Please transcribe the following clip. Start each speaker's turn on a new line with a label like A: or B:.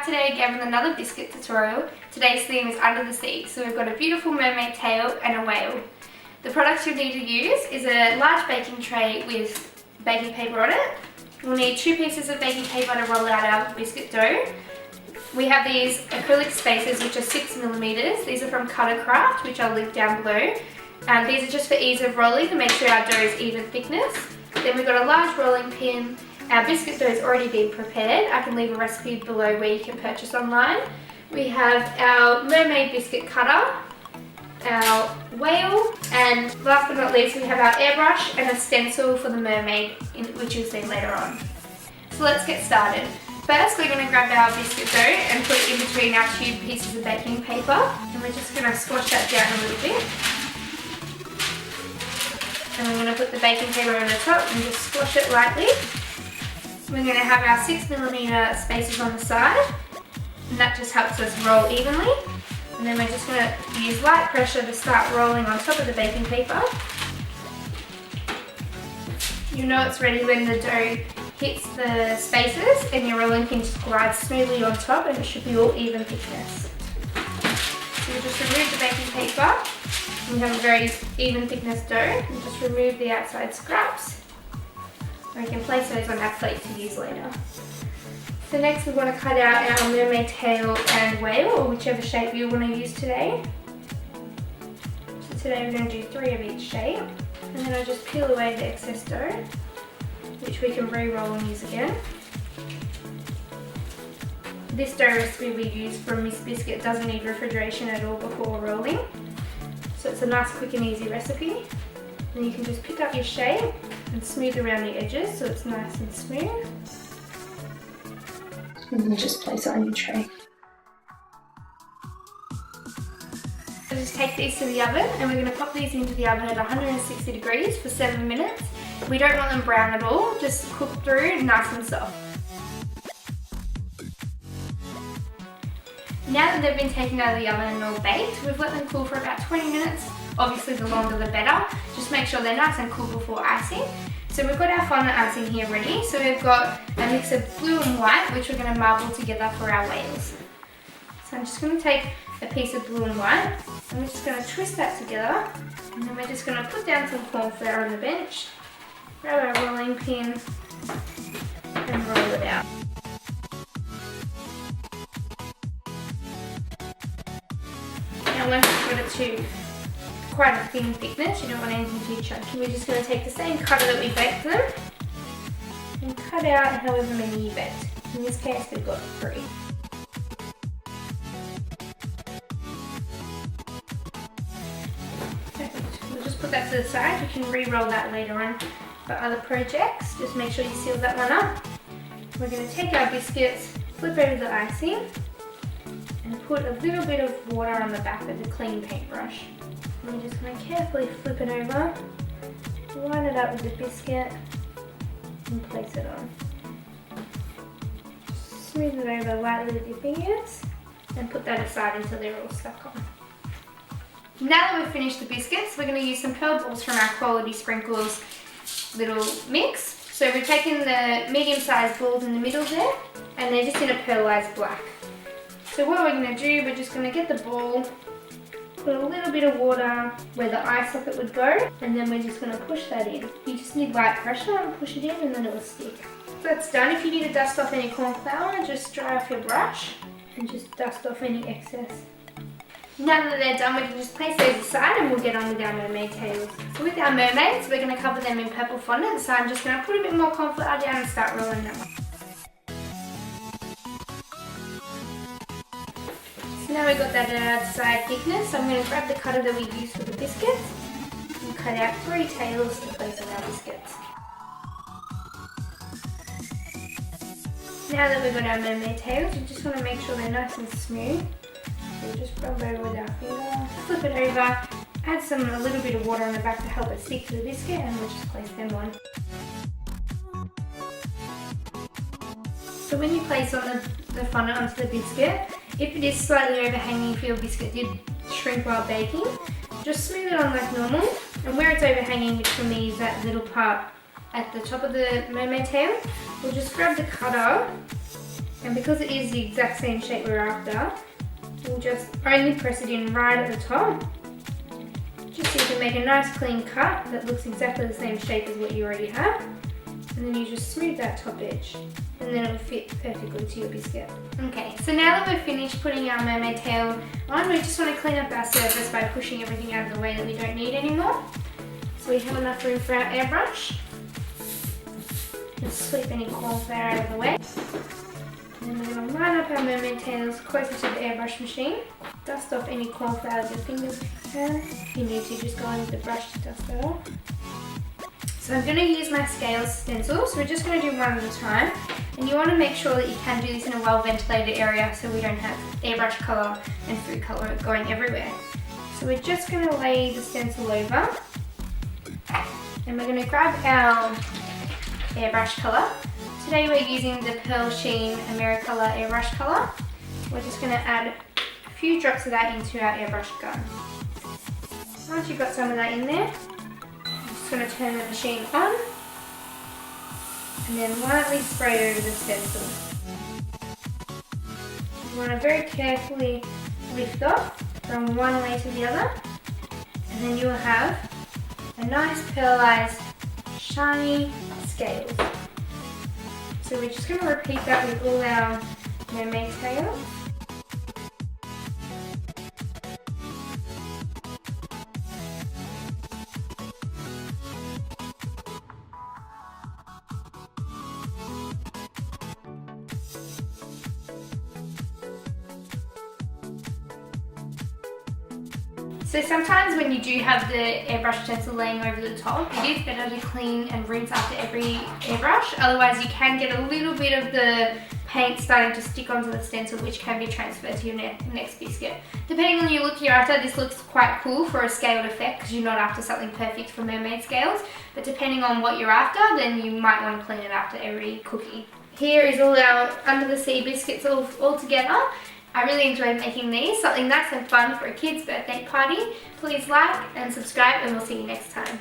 A: today again with another biscuit tutorial. Today's theme is under the sea, so we've got a beautiful mermaid tail and a whale. The products you'll need to use is a large baking tray with baking paper on it. We'll need 2 pieces of baking paper to roll out our biscuit dough. We have these acrylic spacers which are 6mm. These are from Cuttercraft, which I'll link down below. These are just for ease of rolling to make sure our dough is even thickness. Then we've got a large rolling pin. Our biscuit dough has already been prepared. I can leave a recipe below where you can purchase online. We have our mermaid biscuit cutter, our whale, and last but not least we have our airbrush and a stencil for the mermaid, which you'll see later on. So let's get started. First we're going to grab our biscuit dough and put it in between our 2 pieces of baking paper, and we're just going to squash that down a little bit. And we're going to put the baking paper on the top and just squash it lightly. We're going to have our 6mm spacers on the side, and that just helps us roll evenly. And then we're just going to use light pressure to start rolling on top of the baking paper. You know it's ready when the dough hits the spacers and your rolling pin just glides smoothly on top, and it should be all even thickness. So you just remove the baking paper. We have a very even thickness dough, and just remove the outside scraps. We can place those on our plate to use later. So next we want to cut out our mermaid tail and whale, or whichever shape you want to use today. So today we're going to do 3 of each shape. And then I just peel away the excess dough, which we can re-roll and use again. This dough recipe we use from Miss Biscuit doesn't need refrigeration at all before rolling. So it's a nice, quick and easy recipe. Then you can just pick up your shape and smooth around the edges so it's nice and smooth. And then just place it on your tray. So just take these to the oven, and we're going to pop these into the oven at 160 degrees for 7 minutes. We don't want them brown at all, just cook through nice and soft. Now that they've been taken out of the oven and all baked, we've let them cool for about 20 minutes. Obviously the longer the better. Just make sure they're nice and cool before icing. So we've got our fondant icing here ready. So we've got a mix of blue and white, which we're going to marble together for our whales. So I'm just going to take a piece of blue and white, and we're just going to twist that together, and then we're just going to put down some corn flour on the bench, grab our rolling pin and roll it out. Now once you've got it to quite a thin thickness, you don't want anything too chunky, we're just going to take the same cutter that we baked them and cut out however many you baked. In this case we've got 3. We'll just put that to the side. You can re-roll that later on for other projects. Just make sure you seal that one up. We're going to take our biscuits, flip over the icing, and put a little bit of water on the back with a clean paintbrush. And we're just going to carefully flip it over, line it up with the biscuit, and place it on. Smooth it over lightly with your fingers, and put that aside until they're all stuck on. Now that we've finished the biscuits, we're going to use some pearl balls from our Quality Sprinkles little mix. So we've taken the medium-sized balls in the middle there, and they're just in a pearlized black. So what we're going to do, we're just going to get the ball, put a little bit of water where the eye socket would go, and then we're just going to push that in. You just need light pressure and push it in, and then it will stick. So that's done. If you need to dust off any corn flour, just dry off your brush and just dust off any excess. Now that they're done, we can just place those aside and we'll get on with our mermaid tails. So with our mermaids, we're going to cover them in purple fondant, so I'm just going to put a bit more corn flour down and start rolling them up. So now we've got that outside thickness, so I'm going to grab the cutter that we used for the biscuits and cut out 3 tails to place on our biscuits. Now that we've got our mermaid tails, we just want to make sure they're nice and smooth. So we'll just rub over with our finger, flip it over, add a little bit of water on the back to help it stick to the biscuit, and we'll just place them on. So when you place on the fondant onto the biscuit, if it is slightly overhanging, if your biscuit did shrink while baking, just smooth it on like normal, and where it's overhanging, which for me is that little part at the top of the mermaid tail, we'll just grab the cutter And because it is the exact same shape we're after, we'll just only press it in right at the top. Just so you can make a nice clean cut that looks exactly the same shape as what you already have. And then you just smooth that top edge, and then it will fit perfectly to your biscuit. Okay, so now that we've finished putting our mermaid tail on, we just want to clean up our surface by pushing everything out of the way that we don't need anymore. So we have enough room for our airbrush. Just sweep any cornflour out of the way. And then we're going to line up our mermaid tails closer to the airbrush machine. Dust off any cornflour with your fingers if you can. If you need to, just go in with the brush to dust that off. So I'm going to use my scale stencil, so we're just going to do one at a time. And you want to make sure that you can do this in a well ventilated area so we don't have airbrush colour and food colour going everywhere. So we're just going to lay the stencil over, and we're going to grab our airbrush colour. Today we're using the Pearl Sheen Americolor airbrush colour. We're just going to add a few drops of that into our airbrush gun. Once you've got some of that in there, I'm just going to turn the machine on and then lightly spray over the stencil. You want to very carefully lift off from one way to the other, and then you will have a nice pearlized shiny scales. So we're just going to repeat that with all our mermaid tails. So sometimes when you do have the airbrush stencil laying over the top, it is better to clean and rinse after every airbrush, otherwise you can get a little bit of the paint starting to stick onto the stencil, which can be transferred to your next biscuit. Depending on your look you're after, this looks quite cool for a scaled effect because you're not after something perfect for mermaid scales, but depending on what you're after, then you might want to clean it after every cookie. Here is all our Under the Sea biscuits all together. I really enjoyed making these, something nice and fun for a kid's birthday party. Please like and subscribe, and we'll see you next time.